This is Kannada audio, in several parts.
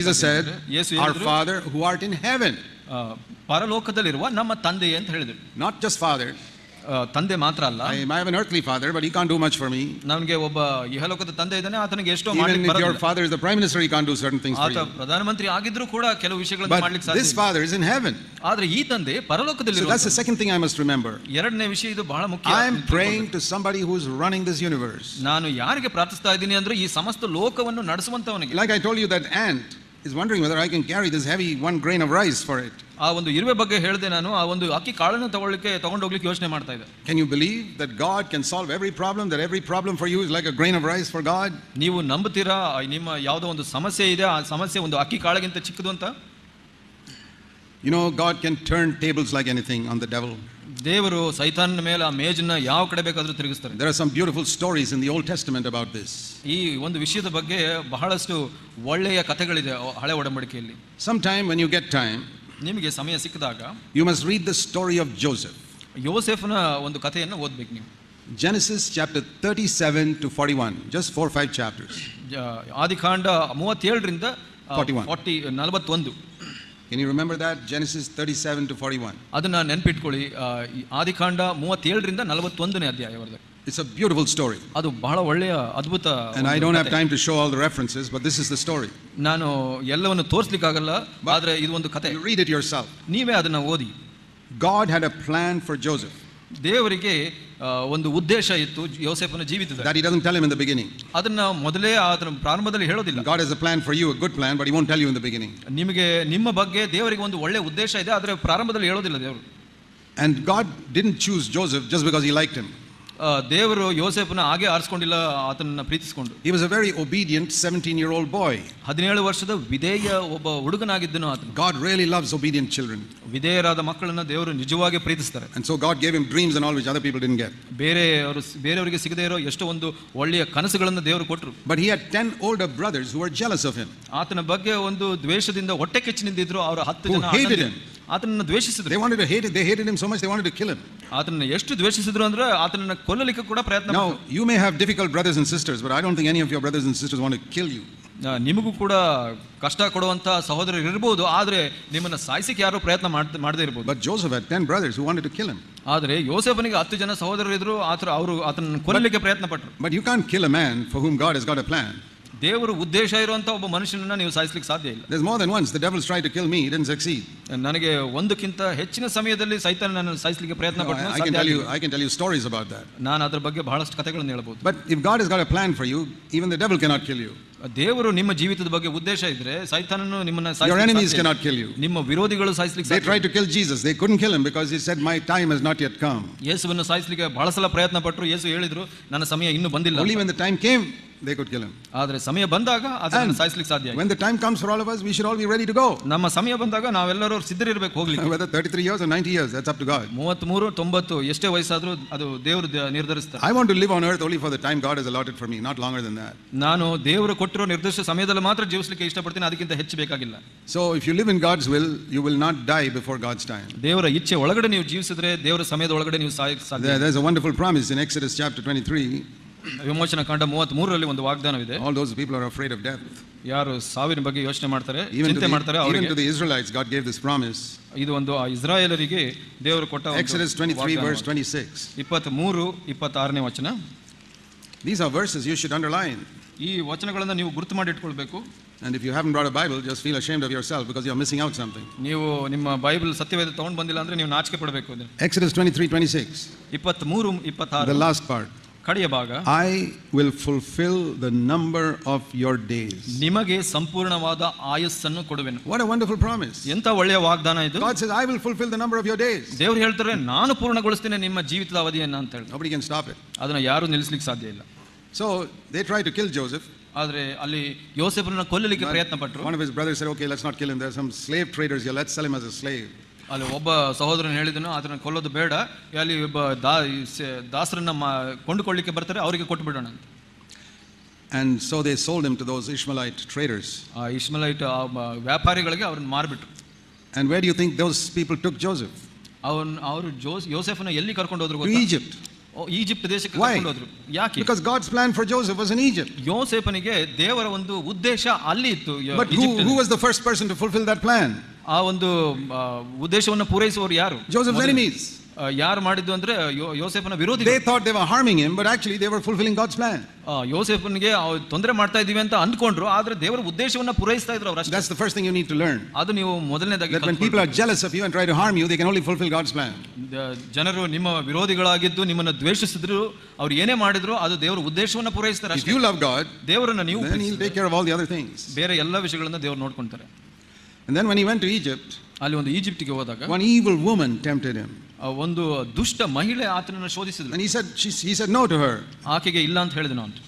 Jesus said, our Father who art in heaven. ಪರಲೋಕದಲ್ಲಿರುವ ನಮ್ಮ ತಂದೆ ಅಂತ ಹೇಳಿದ್ರು. Not just Father. ತಂದೆ ಮಾತ್ರ ಅಲ್ಲ. I have an earthly father, but he can't do much for me. ನನಗೆ ಒಬ್ಬ ಇಹಲೋಕದ ತಂದೆ ಇದ್ದಾನೆ, ಆತನಿಗೆ ಎಷ್ಟೋ ಮಾಡಲಿಕ್ಕೆ ಬರಲ್ಲ. Even if your father is the prime minister, he can't do certain things for you. ಆತ ಪ್ರಧಾನಮಂತ್ರಿ ಆಗಿದ್ರೂ ಕೂಡ ಕೆಲವು ವಿಷಯಗಳನ್ನು ಮಾಡಲಿಕ್ಕೆ ಸಾಧ್ಯ ಇಲ್ಲ. This father is in heaven. ಆದರೆ ಈ ತಂದೆ ಪರಲೋಕದಲ್ಲಿರುವ. So that's the second thing I must remember. ಎರಡನೇ ವಿಷಯ ಇದು ಬಹಳ ಮುಖ್ಯ. I am praying to somebody who is running this universe. ನಾನು ಯಾರಿಗೆ ಪ್ರಾರ್ಥಿಸ್ತಾ ಇದ್ದೀನಿ ಅಂದ್ರೆ ಈ ಸಮಸ್ತ ಲೋಕವನ್ನು ನಡೆಸುವಂತವನಿಗೆ. Like I told you, that ant is wondering whether I can carry this heavy 1 grain of rice for it. ಆ ಒಂದು ಇರುವೆ ಬಗ್ಗೆ ಹೇಳಿದೆ ನಾನು. ಆ ಒಂದು ಅಕ್ಕಿ ಕಾಳನ್ನು ತಗೊಂಡು ಹೋಗ್ಲಿಕ್ಕೆ ಯೋಚನೆ ಮಾಡ್ತಾ ಇದ್ದೆ. Can you believe that God can solve every problem, that every problem for you is like a grain of rice for God? ನೀವು ನಂಬುತ್ತೀರಾ ನಿಮ್ಮ ಯಾವುದೋ ಒಂದು ಸಮಸ್ಯೆ ಇದೆ, ಆ ಸಮಸ್ಯೆ ಒಂದು ಅಕ್ಕಿ ಕಾಳಿಗಿಂತ ಚಿಕ್ಕದು ಅಂತ? You know, God can turn tables like anything on the devil. ದೇವರು ಸೈತಾನನ ಮೇಲೆ ಆ ಮೇಜನ್ನ ಯಾವ ಕಡೆ ಬೇಕಾದರೂ ತಿರುಗಿಸ್ತಾರೆ. There are some beautiful stories in the Old Testament about this. ಈ ಒಂದು ವಿಷಯದ ಬಗ್ಗೆ ಬಹಳಷ್ಟು ಒಳ್ಳೆಯ ಕಥೆಗಳಿದೆ ಹಳೆ ಒಡಂಬಡಿಕೆಯಲ್ಲಿ. Sometime when you get time, ನಿಮಗೆ ಸಮಯ ಸಿಕ್ಕಿದಾಗ you must read the story of Joseph. ಯೋಸೇಫನ ಒಂದು ಕಥೆಯನ್ನು ಓದಬೇಕು ನೀವು. Genesis chapter 37 to 41, just 4-5 chapters. ಆದಿಕಾಂಡ 37 ರಿಂದ 41. Can you remember that? Genesis 37 to 41. ಅದನ್ನ ನೆನಪಿಟ್ಕೊಳ್ಳಿ. ಆದಿಕಾಂಡ 37 ರಿಂದ 41ನೇ ಅಧ್ಯಾಯವರೆಗೆ. It's a beautiful story. ಅದು ಬಹಳ ಒಳ್ಳೆಯ ಅದ್ಭುತ. And I don't have time to show all the references, but this is the story. ನಾನು ಎಲ್ಲವನ್ನು ತೋರಿಸಲಿಕ್ಕೆ ಆಗಲ್ಲ, ಆದರೆ ಇದು ಒಂದು ಕಥೆ. You read it yourself. ನೀವೇ ಅದನ್ನ ಓದಿ. God had a plan for Joseph. ದೇವರಿಗೆ ಒಂದು ಉದ್ದೇಶ ಇತ್ತು ಯೋಸೇಫನ ಜೀವಿತದಲ್ಲಿ. That he doesn't tell him in the beginning. ಅದನ್ನ ಮೊದಲೇ ಅದರ ಪ್ರಾರಂಭದಲ್ಲಿ ಹೇಳೋದಿಲ್ಲ. God has a plan for you, a good plan, but he won't tell you in the beginning. ನಿಮಗೆ ನಿಮ್ಮ ಬಗ್ಗೆ ದೇವರಿಗೆ ಒಂದು ಒಳ್ಳೆಯ ಉದ್ದೇಶ ಇದೆ, ಆದರೆ ಪ್ರಾರಂಭದಲ್ಲಿ ಹೇಳೋದಿಲ್ಲ ದೇವರು. And God didn't choose Joseph just because he liked him. ದೇವರು ಯೋಸೇಫನ ಹಾಗೆ ಆರಿಸಿಕೊಂಡಿಲ್ಲ, ಆತನನ್ನ ಪ್ರೀತಿಸಿಕೊಂಡು. He was a very obedient 17-year-old boy. 17 ವರ್ಷದ ವಿಧೇಯ ಒಬ್ಬ ಹುಡುಗನಾಗಿದ್ದನು ಆತನು. God really loves obedient children. ವಿಧೇಯರಾದ ಮಕ್ಕಳನ್ನ ದೇವರು ನಿಜವಾಗಿ ಪ್ರೀತಿಸ್ತಾರೆ. And so God gave him dreams and all which other people didn't get. ಬೇರೆಯವರಿಗೆ ಸಿಗದೇ ಇರೋ ಎಷ್ಟೋ ಒಂದು ಒಳ್ಳೆಯ ಕನಸುಗಳನ್ನು ದೇವರು ಕೊಟ್ಟರು. But he had 10 older brothers who were jealous of him. ಆತನ ಬಗ್ಗೆ ಒಂದು ದ್ವೇಷದಿಂದ ಹೊಟ್ಟೆ ಕಿಚ್ಚಿನಿಂದಿದ್ರು. ಅವರು 10 ಜನ hated him. ಆತನನ್ನು ದ್ವೇಷಿಸಿದ್ರು. They hated him so much they wanted to kill him. ಆತನನ್ನು ಎಷ್ಟು ದ್ವೇಷಿಸಿದ್ರು ಅಂದ್ರೆ ಆತನನ್ನು ಕೊಲ್ಲಲಿಕ್ಕೆ ಕೂಡ ಪ್ರಯತ್ನ ಮಾಡಿದ್ರು. Now you may have difficult brothers and sisters, but I don't think any of your brothers and sisters want to kill you. ನಿಮಗೂ ಕೂಡ ಕಷ್ಟ ಕೊಡುವಂತ ಸಹೋದರರು ಇರಬಹುದು, ಆದ್ರೆ ನಿಮ್ಮನ್ನ ಸಾಯಿಸಕ್ಕೆ ಯಾರು ಪ್ರಯತ್ನ ಮಾಡದೇ ಇರಬಹುದು. But Joseph had 10 brothers who wanted to kill him. ಆದ್ರೆ ಯೋಸೇಫನಿಗೆ 10 ಜನ ಸಹೋದರರು ಇದ್ರು, ಅವರು ಆತನನ್ನು ಕೊಲ್ಲಲಿಕ್ಕೆ ಪ್ರಯತ್ನ ಪಟ್ಟರು. But you can't kill a man for whom God has got a plan. ದೇವರು ಉದ್ದೇಶ ಇರುವಂತ ಒಬ್ಬ ಮನುಷ್ಯನನ್ನ ನೀವು ಸಾಯಿಸಲಿಕ್ಕೆ ಸಾಧ್ಯ ಇಲ್ಲ. There's more than once the devil tried to kill me, he didn't succeed. ನನಗೆ ಒಂದಕ್ಕಿಂತ ಹೆಚ್ಚಿನ ಸಮಯದಲ್ಲಿ ಸೈತಾನ ನನ್ನನ್ನು ಸಾಯಿಸಲಿಕ್ಕೆ ಪ್ರಯತ್ನ ಪಟ್ಟನು. I can tell you stories about that. ನಾನು ಅದರ ಬಗ್ಗೆ ಬಹಳಷ್ಟು ಕಥೆಗಳನ್ನು ಹೇಳಬಹುದು. But if God has got a plan for you, even the devil cannot kill you. ದೇವರು ನಿಮ್ಮ ಜೀವಿತದ ಬಗ್ಗೆ ಉದ್ದೇಶ ಇದ್ರೆ ಸೈತಾನನು ನಿಮ್ಮನ್ನ ಸಾಯಿಸಲಿಕ್ಕೆ Your enemies cannot kill you. ನಿಮ್ಮ ವಿರೋಧಿಗಳು ಸಾಯಿಸಲಿಕ್ಕೆ They tried to kill Jesus, they couldn't kill him because he said my time has not yet come. ಯೇಸುವನ್ನು ಸಾಯಿಸಲಿಕ್ಕೆ ಬಹಳ ಸಲ ಪ್ರಯತ್ನ ಪಟ್ಟರು. ಯೇಸು ಹೇಳಿದ್ರು ನನ್ನ ಸಮಯ ಇನ್ನೂ ಬಂದಿಲ್ಲ. Only when the time came they could kill him. ಆದರೆ ಸಮಯ ಬಂದಾಗ ಅದನ್ನು ಸಾಯಿಸಲಿಕ್ಕೆ ಸಾಧ್ಯ. When the time comes for all of us, we should all be ready to go. ನಮ್ಮ ಸಮಯ ಬಂದಾಗ ನಾವೆಲ್ಲರೂ ಸಿದ್ಧರಿರಬೇಕು ಹೋಗ್ಲಿಕ್ಕೆ. Whether 33 years or 90 years, that's up to God. 33 90 ಎಷ್ಟೇ ವಯಸ್ಸಾದ್ರೂ ಅದು ದೇವರು ನಿರ್ಧರಿಸ್ತಾರೆ. I want to live on earth only for the time God has allotted for me, not longer than that. ನಾನು ದೇವರು ಕೊಟ್ಟಿರೋ ನಿರ್ದಿಷ್ಟ ಸಮಯದಲ್ಲಿ ಮಾತ್ರ ಜೀವಿಸಲಿಕ್ಕೆ ಇಷ್ಟಪಡ್ತೀನಿ, ಅದಕ್ಕಿಂತ ಹೆಚ್ಚು ಬೇಕಾಗಿಲ್ಲ. So if you live in God's will, you will not die before God's time. ದೇವರ ಇಚ್ಛೆ ಒಳಗಡೆ ನೀವು ಜೀವಿಸಿದ್ರೆ ದೇವರ ಸಮಯದ ಒಳಗಡೆ ನೀವು ಸಾಧ್ಯ. There's a wonderful promise in Exodus chapter 23. ವಿಮೋಚನಾ ಕಾಂಡ 33ರಲ್ಲಿ ಒಂದು ವಾಗ್ದಾನವಿದೆ. All those people are afraid of death. ಯಾರು ಸಾವಿನ ಬಗ್ಗೆ ಯೋಚನೆ ಮಾಡ್ತಾರೆ, ಚಿಂತೆ ಮಾಡ್ತಾರೆ, even to the Israelites God gave this promise. ಇದು ಒಂದು ಇಸ್ರಾಯೇಲರಿಗೆ ದೇವರು ಕೊಟ್ಟ Exodus 23 verse 26. 23 26ನೇ ವಚನ. These are verses you should underline. ಈ ವಚನಗಳನ್ನು ನೀವು ಗುರುತು ಮಾಡಿ ಇಟ್ಕೊಳ್ಬೇಕು. And if you haven't brought a Bible, just feel ashamed of yourself because you are missing out something. ನೀವು ನಿಮ್ಮ ಬೈಬಲ್ ಸತ್ಯವೇದ ತಗೊಂಡು ಬಂದಿಲ್ಲ ಅಂದ್ರೆ ನೀವು ನಾಚಿಕೆ ಪಡಬೇಕು. Exodus 23:26. 23 26. The last part. ಕಡೆಯ ಭಾಗ. I will fulfill the number of your days. ನಿಮಗೆ ಸಂಪೂರ್ಣವಾದ ಆಯಸ್ಸನ್ನು ಕೊಡುವೆನು. What a wonderful promise. ಎಂತ ಒಳ್ಳೆಯ ವಾಗ್ದಾನ ಇದು. God says I will fulfill the number of your days. ದೇವರು ಹೇಳ್ತಾರೆ ನಾನು ಪೂರ್ಣಗೊಳಿಸ್ತೇನೆ ನಿಮ್ಮ ಜೀವಿತದ ಅವಧಿಯನ್ನು ಅಂತ ಹೇಳಿ. Nobody can stop it. ಅದನ್ನ ಯಾರು ನಿಲ್ಲಿಸಲಿಕ್ಕೆ ಸಾಧ್ಯ ಇಲ್ಲ. So they tried to kill Joseph. ಆದರೆ ಅಲ್ಲಿ ಯೋಸೇಫನನ್ನು ಕೊಲ್ಲಲಿಕ್ಕೆ ಪ್ರಯತ್ನ ಪಟ್ಟರು. One of his brothers said, okay, let's not kill him, there are some slave traders here, let's sell him as a slave. ಅಲ್ಲಿ ಒಬ್ಬ ಸಹೋದರನು ಹೇಳಿದನು ಅದನ್ನ ಕೊಲ್ಲೋದು ಬೇಡ, ಅಲ್ಲಿ ಒಬ್ಬ ದಾಸರನ್ನ ಕೊಂಡುಕೊಳ್ಳಿಕ್ಕೆ ಬರ್ತಾರೆ, ಅವರಿಗೆ ಕೊಟ್ಟು ಬಿಡೋಣ ಅಂತ. And so they sold him to those Ishmaelite traders. ಆ ಇಷ್ಮಾಯಲೈಟ್ ವ್ಯಾಪಾರಿಗಳಿಗೆ ಅವರನ್ನು ಮಾರಿಬಿಟ್ರು. And where do you think those people took Joseph? ಅವರು ಯೋಸೇಫನ ಎಲ್ಲಿ ಕರ್ಕೊಂಡು ಹೋದ್ರು ಗೊತ್ತಾ? To Egypt. ಈಜಿಪ್ಟ್ ದೇಶಕ್ಕೆ Why? ಕರ್ಕೊಂಡು ಹೋದ್ರು. ಯಾಕೆ? Because God's plan for Joseph was in Egypt. ಯೋಸೇಫನಿಗೆ ದೇವರ ಒಂದು ಉದ್ದೇಶ ಅಲ್ಲಿ ಇತ್ತು. But who was the first person to fulfill that plan? ಆ ಒಂದು ಉದ್ದೇಶವನ್ನು ಪೂರೈಸುವವರು ಯಾರು? Joseph's enemies. ಯಾರು ಮಾಡಿದ್ದು ಅಂದ್ರೆ ಯೋಸೇಫನ ವಿರೋಧಿ. They thought they were harming him, but actually they were fulfilling God's plan. ಯೋಸೇಫನಿಗೆ ತೊಂದರೆ ಮಾಡ್ತಾ ಇದೀವಿ ಅಂತ ಅಂದ್ಕೊಂಡ್ರು, ಆದ್ರೆ ದೇವರ ಉದ್ದೇಶವನ್ನ ಪೂರೈಸ್ತಾ ಇದ್ರು ಅವರು. That's the first thing you need to learn. ಅದು ನೀವು ಮೊದಲನೇದಾಗಿ, that when people are jealous of you and try to harm you, they can only fulfill God's plan. ಜನರು ನಿಮ್ಮ ವಿರೋಧಿಗಳಾಗಿದ್ದು ನಿಮ್ಮನ್ನು ದ್ವೇಷಿಸಿದ್ರು, ಅವ್ರು ಏನೇ ಮಾಡಿದ್ರು ಅದು ದೇವರ ಉದ್ದೇಶವನ್ನ ಪೂರೈಸ್ತಾರೆ. If you love God, ದೇವರನ್ನ ನೀವು, then He'll take care of all the other things. ಬೇರೆ ಎಲ್ಲ ವಿಷಯಗಳನ್ನ ದೇವರು ನೋಡ್ಕೊಂತಾರೆ. And then when he went to Egypt, ಅಲ್ಲಿ ಒಂದು ಈಜಿಪ್ಟಿಗೆ ಹೋದಾಗ one evil woman tempted him. ಒಂದು ದುಷ್ಟ ಮಹಿಳೆ ಆತನನ್ನು ಶೋಧಿಸಿದಳು. And he said no to her. ಆಕೆಗೆ ಇಲ್ಲ ಅಂತ ಹೇಳಿದನು ಅಂತ.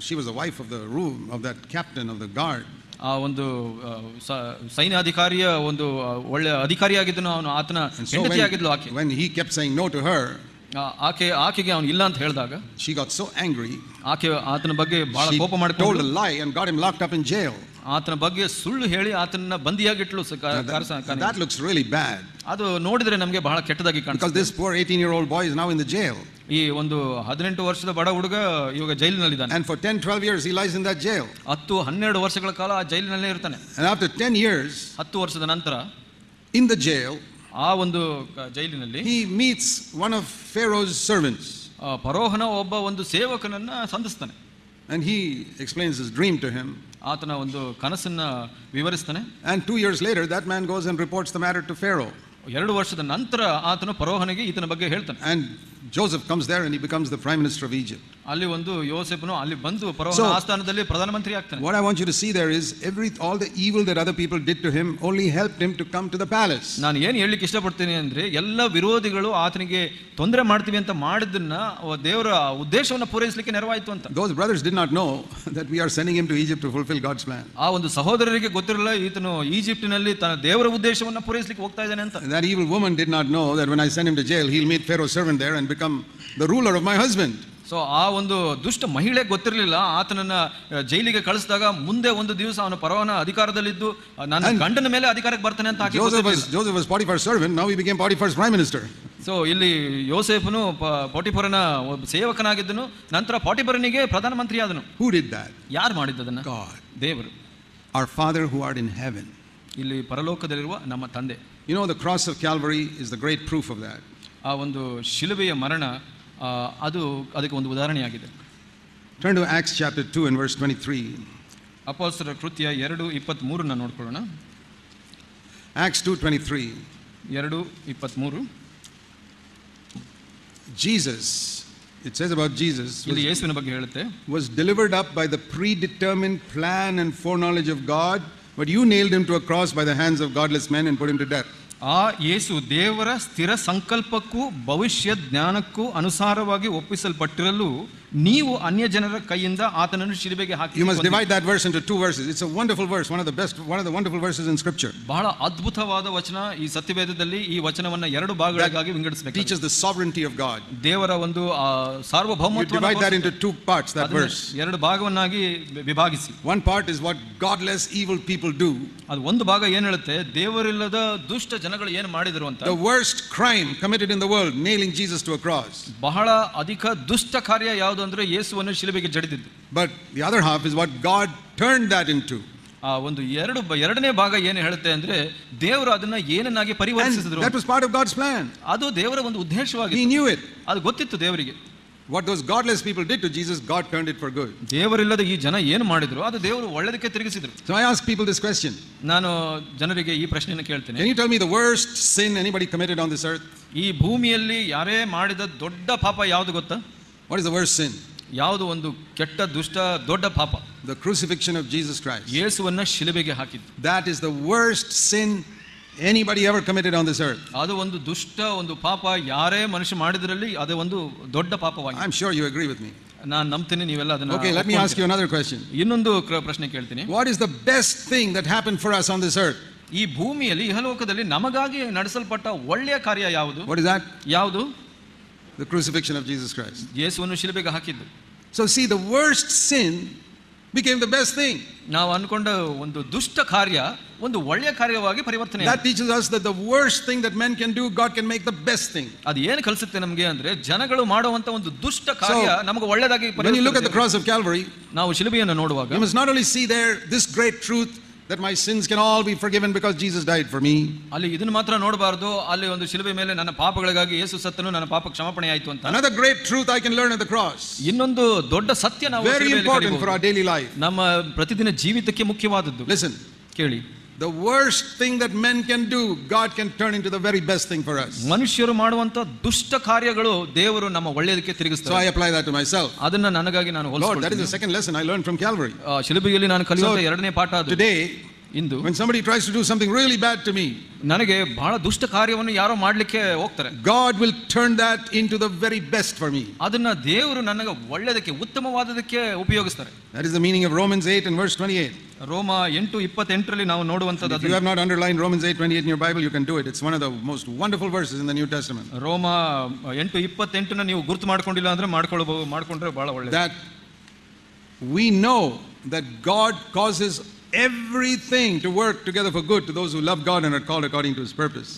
She was the wife of the room of that captain of the guard. ಆ ಒಂದು ಸೈನ್ಯಾಧಿಕಾರಿಯ ಒಂದು ಒಳ್ಳೆ ಅಧಿಕಾರಿಯಾಗಿದ್ದನು ಅವನು, ಆತನ ಹೆಂಡತಿಯಾಗಿದ್ಲು ಆಕೆ. When he kept saying no to her, ಆಕೆಗೆ ಅವನು ಇಲ್ಲ ಅಂತ ಹೇಳಿದಾಗ she got so angry. ಆಕೆ ಆತನ ಬಗ್ಗೆ ಬಹಳ ಕೋಪ ಮಾಡಿಕೊಂಡು told a lie and got him locked up in jail. ಆತನ ಬಗ್ಗೆ ಸುಳ್ಳು ಹೇಳಿ ಆತನ ಬಂದಿಯಾಗಿಟ್ಲು. That looks really bad. ಅದು ನೋಡಿದ್ರೆ ನಮಗೆ ಬಹಳ ಕೆಟ್ಟದಾಗಿ ಕಾಣುತ್ತೆ. Because this poor 18-year-old boy is now in the jail. ಈ ಒಂದು 18 ವರ್ಷದ ಬಡ ಹುಡುಗ ಇವಾಗ ಜೈಲಿನಲ್ಲಿದ್ದಾನೆ. And for 10-12 years he lies in that jail. 10-12 ವರ್ಷಗಳ ಕಾಲ ಆ ಜೈಲಿನಲ್ಲೇ ಇರ್ತಾನೆ. And after 10 years, 10 ವರ್ಷದ ನಂತರ in the jail, ಆ ಒಂದು ಜೈಲಿನಲ್ಲಿ he meets one of Pharaoh's servants. ಫರೋಹನ ಒಬ್ಬ ಒಂದು ಸೇವಕನನ್ನ ಸಂಧಿಸ್ತಾನೆ. And he explains his dream to him. ಆತನ ಒಂದು ಕನಸನ್ನ ವಿವರಿಸ್ತಾನೆ. And 2 years later that man goes and reports the matter to Pharaoh. 2 ವರ್ಷದ ನಂತರ ಆತನು ಫರೋಹನಿಗೆ ಈತನ ಬಗ್ಗೆ ಹೇಳ್ತಾನೆ. And Joseph comes there and he becomes the prime minister of Egypt. ಅಲ್ಲಿ ಒಂದು ಯೋಸೇಫನು ಅಲ್ಲಿ ಬಂದು ಫರೋಹನ ಆಸ್ಥಾನದಲ್ಲಿ ಪ್ರಧಾನಮಂತ್ರಿ ಆಗ್ತಾನೆ. What I want you to see there is all the evil that other people did to him only helped him to come to the palace. ನಾನು ಏನು ಹೇಳಲಿಕ್ಕೆ ಇಷ್ಟಪಡ್ತೀನಿ ಅಂದ್ರೆ, ಎಲ್ಲ ವಿರೋಧಿಗಳು ಆತನಿಗೆ ತೊಂದರೆ ಮಾಡ್ತೀವಿ ಅಂತ ಮಾಡಿದ್ದನ್ನ ದೇವರ ಉದ್ದೇಶವನ್ನು ಪೂರೈಸಲಿಕ್ಕೆ ನೆರವಾಯಿತು ಅಂತ. Those brothers did not know that we are sending him to Egypt to fulfill God's plan. ಆ ಒಂದು ಸಹೋದರರಿಗೆ ಗೊತ್ತಿರಲಿಲ್ಲ ಈತನು ಈಜಿಪ್ಟಿನಲ್ಲಿ ತನ್ನ ದೇವರ ಉದ್ದೇಶವನ್ನು ಪೂರೈಸಲಿಕ್ಕೆ ಹೋಗ್ತಾ ಇದ್ದಾನೆ ಅಂತ. That evil woman did not know that when I send him to jail he'll meet Pharaoh's servant there and become the ruler of my husband. So ಆ ಒಂದು ದುಷ್ಟ ಮಹಿಳೆ ಗೊತ್ತಿರಲಿಲ್ಲ ಆತನನ್ನ ಜೈಲಿಗೆ ಕಳಿಸಿದಾಗ ಮುಂದೆ ಒಂದು ದಿವಸ ಅವನ ಫರೋಹನ ಅಧಿಕಾರದಲ್ಲಿದ್ದು ನನ್ನ ಗಂಡನ ಮೇಲೆ ಅಧಿಕಾರಕ್ಕೆ ಬರ್ತಾನೆ ಅಂತ. Joseph was Potiphar's servant, now he became Potiphar's prime minister. So ಇಲ್ಲಿ ಯೋಸೇಫನು ಪೋಟಿಫರನ ಸೇವಕನಾಗಿದ್ದನು, ನಂತರ ಪೋಟಿಫರನಿಗೆ ಪ್ರಧಾನಮಂತ್ರಿ ಆದನು. Who did that? ಯಾರು ಮಾಡಿದ್ದದನ್ನ? God. ದೇವರು. Our Father who art in heaven. ಇಲ್ಲಿ ಪರಲೋಕದಲ್ಲಿರುವ ನಮ್ಮ ತಂದೆ. You know, the cross of Calvary is the great proof of that. ಆ ಒಂದು ಶಿಲುಬೆಯ ಮರಣ ಅದಕ್ಕೆ ಒಂದು ಉದಾಹರಣೆಯಾಗಿದೆ. Turn to Acts chapter 2 and verse 23. ಅಪೊಸ್ತಲರ ಕೃತ್ಯ 2:23 ನೋಡ್ಕೊಳ್ಳೋಣ. Acts 2:23. 2:23. Jesus, it says about Jesus, ಇಲ್ಲಿ ಯೇಸುವಿನ ಬಗ್ಗೆ ಹೇಳುತ್ತೆ, was delivered up by the predetermined plan and foreknowledge of God, but you nailed him to a cross by the hands of godless men and put him to death. ಆ ಯೇಸು ದೇವರ ಸ್ಥಿರ ಸಂಕಲ್ಪಕ್ಕೂ ಭವಿಷ್ಯ ಜ್ಞಾನಕ್ಕೂ ಅನುಸಾರವಾಗಿ ಒಪ್ಪಿಸಲ್ಪಟ್ಟಿರಲು ನೀವು ಅನ್ಯ ಜನರ ಕೈಯಿಂದ ಆತನನ್ನು ಶಿಲುಬೆಗೆ ಹಾಕಿ. You must divide that verse into 2 verses. It's a wonderful verse, one of the wonderful verses in scripture. ಬಹಳ ಅದ್ಭುತವಾದ ವಚನ ಈ ಸತ್ಯವೇದದಲ್ಲಿ. ಈ ವಚನವನ್ನ 2 ಭಾಗಗಳಾಗಿ ವಿಂಗಡಿಸಬೇಕು. Teaches the sovereignty of God. ದೇವರ ಒಂದು ಸಾರ್ವಭೌಮತ್ವವನ್ನು. You divide that into 2 parts, that verse. 2 ಭಾಗವನ್ನಾಗಿ ವಿಭಾಗಿಸಿ. One part is what godless evil people do. ಅದು ಒಂದು ಭಾಗ ಏನು ಹೇಳುತ್ತೆ, ದೇವರಿಲ್ಲದ ದುಷ್ಟ ಜನಗಳು ಏನು ಮಾಡಿದರು ಅಂತ. The worst crime committed in the world, nailing Jesus to a cross. ಬಹಳ ಅಧಿಕ ದುಷ್ಟ ಕಾರ್ಯ ಯಾವುದು ಅಂದ್ರೆ ಯೇಸುವನ್ನು ಶಿಲುಬೆಗೆ ಜಡಿದಿದ್ದು. But the other half is what God turned that into. ಆ ಒಂದು ಎರಡನೇ ಭಾಗ ಏನು ಹೇಳುತ್ತೆ ಅಂದ್ರೆ, ದೇವರು ಅದನ್ನ ಏನನ್ನಾಗಿ ಪರಿವರ್ತಿಸಿದ್ರು. That was part of God's plan. ಅದು ದೇವರ ಒಂದು ಉದ್ದೇಶವಾಗಿತ್ತು. He knew it. ಅದು ಗೊತ್ತಿತ್ತು ದೇವರಿಗೆ. What those godless people did to Jesus, God turned it for good. ದೇವರಿಲ್ಲದ ಈ ಜನ ಏನು ಮಾಡಿದ್ರು ಅದು ದೇವರು ಒಳ್ಳೆದಕ್ಕೆ ತಿರುಗಿಸಿದ್ರು. So I ask people this question. ನಾನು ಜನರಿಗೆ ಈ ಪ್ರಶ್ನೆಯನ್ನು ಕೇಳ್ತೇನೆ. Can you tell me the worst sin anybody committed on this earth? ಈ ಭೂಮಿಯಲ್ಲಿ ಯಾರೇ ಮಾಡಿದ ದೊಡ್ಡ ಪಾಪ ಯಾವುದು ಗೊತ್ತಾ? What is the worst sin? ಯಾವುದು ಒಂದು ಕೆಟ್ಟ ದುಷ್ಟ ದೊಡ್ಡ ಪಾಪ? The crucifixion of Jesus Christ. ಯೇಸುವನ್ನ ಶಿಲುಬೆಗೆ ಹಾಕಿದ್ದು. That is the worst sin anybody ever committed on this earth. ಅದು ಒಂದು ದುಷ್ಟ ಒಂದು ಪಾಪ ಯಾರೇ ಮನುಷ್ಯ ಮಾಡಿದ್ರಲ್ಲಿ ಅದು ಒಂದು ದೊಡ್ಡ ಪಾಪವಾಗಿದೆ. I'm sure you agree with me. ನಾನು ನಂಬ್ತೀನಿ ನೀವೆಲ್ಲ ಅದನ್ನ. Okay, let me ask you another question. ಇನ್ನೊಂದು ಪ್ರಶ್ನೆ ಕೇಳ್ತೀನಿ. What is the best thing that happened for us on this earth? ಈ ಭೂಮಿಯಲ್ಲಿ ಇಹಲೋಕದಲ್ಲಿ ನಮಗಾಗಿ ನಡೆಸಲ್ಪಟ್ಟ ಒಳ್ಳೆಯ ಕಾರ್ಯ ಯಾವುದು? What is that? ಯಾವುದು? The crucifixion of Jesus Christ. ಯೇಸುವನ್ನು ಶಿಲುಬೆಗೆ ಹಾಕಿದ್ದು. So see, the worst sin became the best thing. ನಾವು ಅನ್ಕೊಂಡ ಒಂದು ದುಷ್ಟ ಕಾರ್ಯ ಒಂದು ಒಳ್ಳೆಯ ಕಾರ್ಯವಾಗಿ ಪರಿವರ್ತನೆ That teaches us that the worst thing that men can do, God can make the best thing. ಅದು ಏನು ಕಲಿಸುತ್ತೆ ನಮಗೆ ಅಂದ್ರೆ ಜನಗಳು ಮಾಡುವಂತ ಒಂದು ದುಷ್ಟ ಕಾರ್ಯ ನಮಗೆ ಒಳ್ಳೆದಾಗಿ When you look at the cross of Calvary, ನಾವು ಶಿಲುಬೆಯನ್ನು ನೋಡುವಾಗ you must not only see there this great truth that my sins can all be forgiven because Jesus died for me. ಅಲ್ಲಿ ಇದನ್ನು ಮಾತ್ರ ನೋಡಬಾರದು, ಅಲ್ಲಿ ಒಂದು ಶಿಲುಬೆ ಮೇಲೆ ನನ್ನ ಪಾಪಗಳಿಗಾಗಿ ಯೇಸು ಸತ್ತನು, ನನ್ನ ಪಾಪ ಕ್ಷಮಾಪಣೆ ಆಯಿತು ಅಂತ. Another great truth I can learn at the cross. ಇನ್ನೊಂದು ದೊಡ್ಡ ಸತ್ಯ ನಾವು Very important for our daily life. ನಮ್ಮ ಪ್ರತಿದಿನ ಜೀವಿತಕ್ಕೆ ಮುಖ್ಯವಾದದ್ದು. Listen, ಕೇಳಿ, the worst thing that men can do, God can turn into the very best thing for us. ಮನುಷ್ಯರು ಮಾಡುವಂತ ದುಷ್ಟ ಕಾರ್ಯಗಳು ದೇವರು ನಮ್ಮ ಒಳ್ಳೆಯದಕ್ಕೆ So ತಿರುಗಿಸ್ತಾರೆ. I apply that to myself. ಅದನ್ನ ನನಗಾಗಿ ನಾನು Lord, that is ಹೋಲಿಸಿಕೊಳ್ಳುತ್ತೇನೆ. the second lesson I learned from Calvary. ಶಿಲುಬೆಯಲ್ಲಿ ನಾನು ಕಲಿಯುವಂತ ಎರಡನೇ ಪಾಠ ಅದು. Today, into when somebody tries to do something really bad to me, ನನಗೆ ಬಹಳ ದುಷ್ಟ ಕಾರ್ಯವನ್ನು ಯಾರೋ ಮಾಡ್ಲಿಕ್ಕೆ ಹೋಗ್ತಾರೆ, God will turn that into the very best for me. ಅದನ್ನ ದೇವರು ನನಗೆ ಒಳ್ಳೆಯದಕ್ಕೆ ಉತ್ತಮವಾದದಕ್ಕೆ ಉಪಯೋಗಿಸ್ತಾರೆ. That is the meaning of Romans 8 and verse 28. ರೋಮ 8:28 ನಾವು ನೋಡುವಂತದ್ದು. If you have not underlined Romans 8:28 in your Bible, you can do it. It's one of the most wonderful verses in the New Testament. ರೋಮ 8:28 ನೀವು ಗುರುತು ಮಾಡ್ಕೊಂಡಿಲ್ಲ ಅಂದ್ರೆ ಮಾಡ್ಕೊಂಡ್ರೆ ಬಹಳ ಒಳ್ಳೆಯದು. That we know that God causes everything to work together for good to those who love God and are called according to his purpose.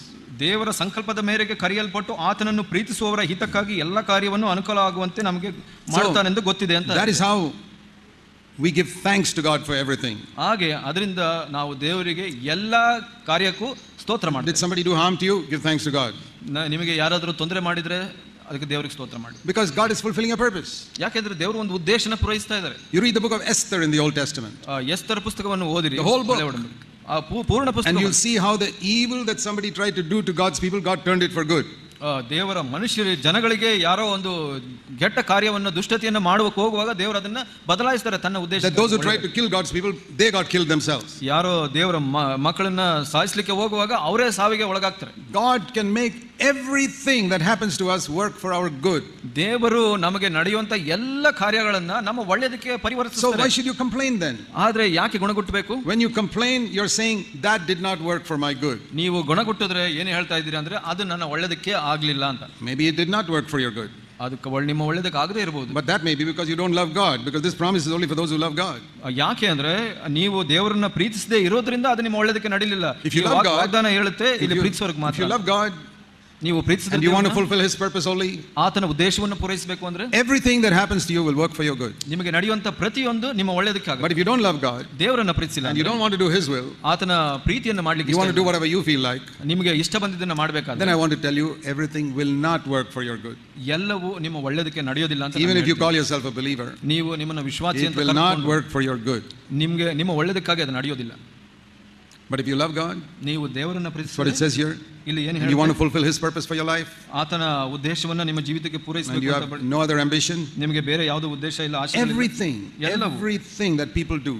ದೇವರ ಸಂಕಲ್ಪದ ಮೇರೆಗೆ ಕರೆಯಲ್ಪಟ್ಟು ಆತನನ್ನು ಪ್ರೀತಿಸುವವರ ಹಿತಕ್ಕಾಗಿ ಎಲ್ಲ ಕಾರ್ಯವನ್ನು ಅನುಕೂಲ ಆಗುವಂತೆ ನಮಗೆ ಮಾಡ್ತಾನೆಂದು ಗೊತ್ತಿದೆ ಅಂತ. That is how we give thanks to God for everything. ಹಾಗೆ ಅದರಿಂದ ನಾವು ದೇವರಿಗೆ ಎಲ್ಲ ಕಾರ್ಯಕ್ಕೂ ಸ್ತೋತ್ರ Did ಮಾಡ್ತೀವಿ. somebody do harm to you? Give thanks to God. ನಿಮಗೆ ಯಾರಾದರೂ ತೊಂದರೆ ಮಾಡಿದ್ರೆ ಅದಕ್ಕೆ ದೇವರಿಗೆ ಸ್ತೋತ್ರ ಮಾಡಿ. Because God is fulfilling a purpose. ಯಾಕೆಂದ್ರೆ ದೇವರು ಒಂದು ಉದ್ದೇಶನ ಪೂರೈಸ್ತಾ ಇದ್ದಾರೆ. You read the book of Esther in the Old Testament. Esther ಪುಸ್ತಕವನ್ನು ಓದಿರಿ, The whole book. ಪೂರ್ಣ And ಪುಸ್ತಕ, you'll see how the evil that somebody tried to do to God's people, God turned it for good. ದೇವರ ಮನುಷ್ಯರು ಜನಗಳಿಗೆ ಯಾರೋ ಒಂದು ಕೆಟ್ಟ ಕಾರ್ಯವನ್ನು ದುಷ್ಟತೆಯನ್ನು ಮಾಡುವಕ್ಕೆ ಹೋಗುವಾಗ ದೇವರು ಅದನ್ನ ಬದಲಾಯಿಸ್ತಾರೆ ತನ್ನ ಉದ್ದೇಶ. That those who tried to kill God's people, they got killed themselves. ಯಾರೋ ದೇವರ ಮಕ್ಕಳನ್ನ ಸಾಯಿಸಲಿಕ್ಕೆ ಹೋಗುವಾಗ ಅವರೇ ಸಾವಿಗೆ ಒಳಗಾಗ್ತಾರೆ. God can make everything that happens to us work for our good. ದೇವರು ನಮಗೆ ನಡೆಯುವಂತ ಎಲ್ಲ ಕಾರ್ಯಗಳನ್ನ ನಮ್ಮ ಒಳ್ಳೆಯದಕ್ಕೆ So why ಪರಿವರ್ತಿಸ್ತಾರೆ. should you complain then? ಆದ್ರೆ ಯಾಕೆ ಗುಣಗುಟ್ಟಬೇಕು? When you complain, you're saying that did not work for my good. ನೀವು ಗುಣಗುಟ್ಟಿದ್ರೆ ಏನು ಹೇಳ್ತಾ ಇದ್ದೀರಿ ಅಂದ್ರೆ ಅದು ನನ್ನ ಒಳ್ಳೆಯದಕ್ಕೆ ಆಗ್ಲಿಲ್ಲ ಅಂತ. Maybe it did not work for your good. ಅದಕ್ಕೆ ನಿಮ್ಮ ಒಳ್ಳೆಯದಕ್ಕೆ ಆಗದೇ ಇರಬಹುದು. But that may be because you don't love God, because this promise is only for those who love God. ಯಾಕೆ ಅಂದ್ರೆ ನೀವು ದೇವರನ್ನ ಪ್ರೀತಿಸದೇ ಇರೋದ್ರಿಂದ ಅದು ನಿಮ್ಮ ಒಳ್ಳೆಯದಕ್ಕೆ ನಡೀಲಿಲ್ಲ. If you love God, ವಾಗ್ದಾನ ಹೇಳುತ್ತೆ ಇಲ್ಲಿ ಪ್ರೀತಿಸೋರ್ಗೆ if ಮಾತ್ರ. you love God ನೀವು and ಪ್ರೀತಿಸಿದ್ರೆ you want to fulfill his purpose only, ಆತನ ಉದ್ದೇಶವನ್ನು ಪೂರೈಸಬೇಕು ಅಂದ್ರೆ everything that happens to you will work for your good. ನಿಮಗೆ ನಡೆಯುವಂತ ಪ್ರತಿಯೊಂದು ನಿಮ್ಮ ಒಳ್ಳೆಯದಕ್ಕೆ But ಆಗುತ್ತೆ. if you don't love God ದೇವರನ್ನ ಪ್ರೀತಿಸಿಲ್ಲ and you don't want to do his will, ಆತನ ಪ್ರೀತಿಯನ್ನು ಮಾಡ್ಲಿಕ್ಕೆ you want to do whatever you feel like, ನಿಮಗೆ ಇಷ್ಟ ಬಂದಿದ್ದನ್ನ ಮಾಡಬೇಕಾದ್ರೆ then I want to tell you everything will not work for your good. ಎಲ್ಲವೂ ನಿಮ್ಮ ಒಳ್ಳೆಯದಕ್ಕೆ ನಡೆಯೋದಿಲ್ಲ ಅಂತ. Even if you call yourself a believer, ನೀವು ನಿಮ್ಮನ್ನ ವಿಶ್ವಾಸಿ it ಅಂತ will not ಕರೆದುಕೊಂಡು work for your good. ನಿಮಗೆ ನಿಮ್ಮ ಒಳ್ಳೆಯದಕ್ಕಾಗಿ ಅದು ನಡೆಯೋದಿಲ್ಲ. But if you love God, ನೀವು ದೇವರನ್ನ that's what it ಪ್ರೀತಿಸಿದ್ರೆ says here, ಇಲ್ಲಿ ಏನು and you want to ಹೇಳುತ್ತೆ? fulfill his purpose for your life, ಆತನ ಉದ್ದೇಶವನ್ನ ನಿಮ್ಮ ಜೀವಿತಕ್ಕೆ and ಪೂರೈಸಬೇಕು you ಅಂತ have no other ambition, ನಿಮಗೆ ಬೇರೆ ಯಾವುದೋ ಉದ್ದೇಶ ಇಲ್ಲ, ಆಶೆ ಇಲ್ಲ. ಎಲ್ಲವೂ everything that people do,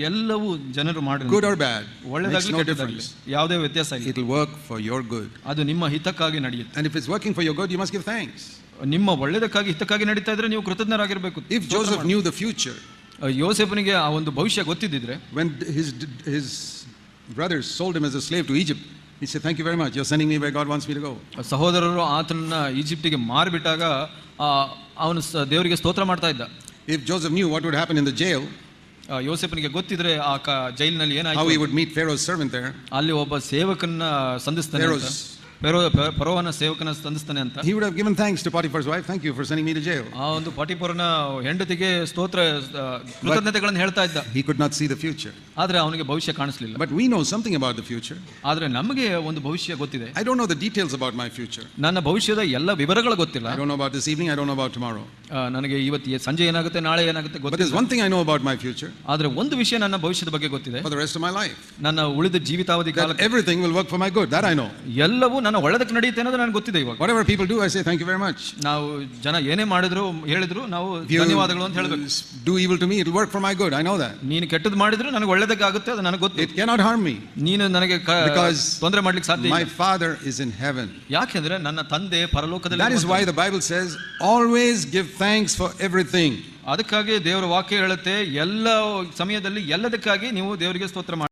ಎಲ್ಲವೂ ಜನರು ಮಾಡಿ good or bad, makes ಒಳ್ಳೆದಾಗ್ಲಿ no ಕೆಟ್ಟದಾಗ್ಲಿ difference. ಯಾವುದೇ ವ್ಯತ್ಯಾಸ ಇಲ್ಲ. It will work for your good. ಅದು ನಿಮ್ಮ ಹಿತಕ್ಕಾಗಿ ನಡೆಯುತ್ತೆ. And if it's working for your good, you must give thanks. ನಿಮ್ಮ ಒಳ್ಳೆದಕ್ಕಾಗಿ ಹಿತಕ್ಕಾಗಿ ನಡೀತಾ ಇದ್ರೆ ನೀವು ಕೃತಜ್ಞರಾಗಿರ್ಬೇಕು. If Joseph knew the future, ಯೋಸೇಫನಿಗೆ ಆ ಒಂದು ಭವಿಷ್ಯ ಗೊತ್ತಿದ್ದಿದ್ರೆ, when his brothers sold him as a slave to Egypt, he said, "Thank you very much. You're sending me where God wants me to go." ಸಹೋದರರು ಆತನನ್ನ ಈಜಿಪ್ಟಿಗೆ ಮಾರಿಬಿಟ್ಟಾಗ ಅವನು ದೇವರಿಗೆ ಸ್ತೋತ್ರ ಮಾಡ್ತಾ ಇದ್ದ. If Joseph knew what would happen in the jail, ಯೋಸೇಫನಿಗೆ ಗೊತ್ತಿದ್ರೆ ಆ ಜೈಲಿನಲ್ಲಿ how he ಏನಾಯ್ತು, would meet Pharaoh's servant there, ಅಲ್ಲಿ ಒಬ್ಬ ಸೇವಕನ್ನ ಸಂಧಿಸ್ತಾನೆ ಅಂತ, ಫರೋವನ ಸೇವಕನ ಸಂಧಿಸ್ತಾನೆ ಅಂತ, he would have given thanks to Potiphar's wife. "Thank you for sending me to jail." ಆ ಒಂದು ಪಟಿಪರನ ಹೆಂಡತಿಗೆ ಸ್ತೋತ್ರ ಕೃತಜ್ಞತೆಗಳನ್ನು ಹೇಳ್ತಾ ಇದ್ದ. He could not see the future. ಆದ್ರೆ ಅವನಿಗೆ ಭವಿಷ್ಯ ಕಾಣಿಸ್ಲಿಲ್ಲ. But we know something about the future. ಆದ್ರೆ ನಮಗೆ ಒಂದು ಭವಿಷ್ಯ ಗೊತ್ತಿದೆ. I don't know the details about my future. ನನ್ನ ಭವಿಷ್ಯದ ಎಲ್ಲ ವಿವರಗಳು ಗೊತ್ತಿಲ್ಲ. I don't know about this evening. I don't know about tomorrow. ನನಗೆ ಇವತ್ತು ಸಂಜೆ ಏನಾಗುತ್ತೆ, ನಾಳೆ ಏನಾಗುತ್ತೆ But there's ಗೊತ್ತಿಲ್ಲ. one thing I know about my future ಆದ್ರೆ ಒಂದು ವಿಷಯ ನನ್ನ ಭವಿಷ್ಯದ ಬಗ್ಗೆ ಗೊತ್ತಿದೆ. for the rest of my life. ನನ್ನ ಉಳಿದ ಜೀವಿತಾವಧಿ That ಕಾಲಕ್ಕೆ everything will work for my good. That I know. ಎಲ್ಲವೂ ನನ್ನ ಒಳ್ಳೆದಕ್ಕೆ ನಡೆಯುತ್ತೆ ಅನ್ನೋದು ನನಗೆ ಗೊತ್ತಿದೆ. ಇವಾಗ Whatever people do, I say thank you very much. ನಾವು ಜನ ಏನೇ ಮಾಡಿದ್ರು ಹೇಳಿದ್ರು ನಾವು If you ಧನ್ಯವಾದಗಳು ಅಂತ ಹೇಳಬೇಕು. do evil to me, it will work for my good. I know that. ನೀನು ಕೆಟ್ಟದ್ದು ಮಾಡಿದ್ರು ನನಗೆ ಒಳ್ಳೆದಕ್ಕೆ ಆಗುತ್ತೆ, ಅದು ನನಗೆ ಗೊತ್ತು. It cannot harm me. ನೀನು ನನಗೆ Because ತೊಂದರೆ ಮಾಡ್ಲಿಕ್ಕೆ ಸಾಧ್ಯ my ಇಲ್ಲ. Father is in heaven. ಯಾಕೆಂದ್ರೆ ನನ್ನ ತಂದೆ ಪರಲೋಕದಲ್ಲಿ That is why the Bible says, always give thanks for everything. ಅದಕ್ಕಾಗಿ ದೇವರ ವಾಕ್ಯ ಹೇಳುತ್ತೆ, ಎಲ್ಲ ಸಮಯದಲ್ಲಿ ಎಲ್ಲದಕ್ಕಾಗಿ ನೀವು ದೇವರಿಗೆ ಸ್ತೋತ್ರ ಮಾಡಿ.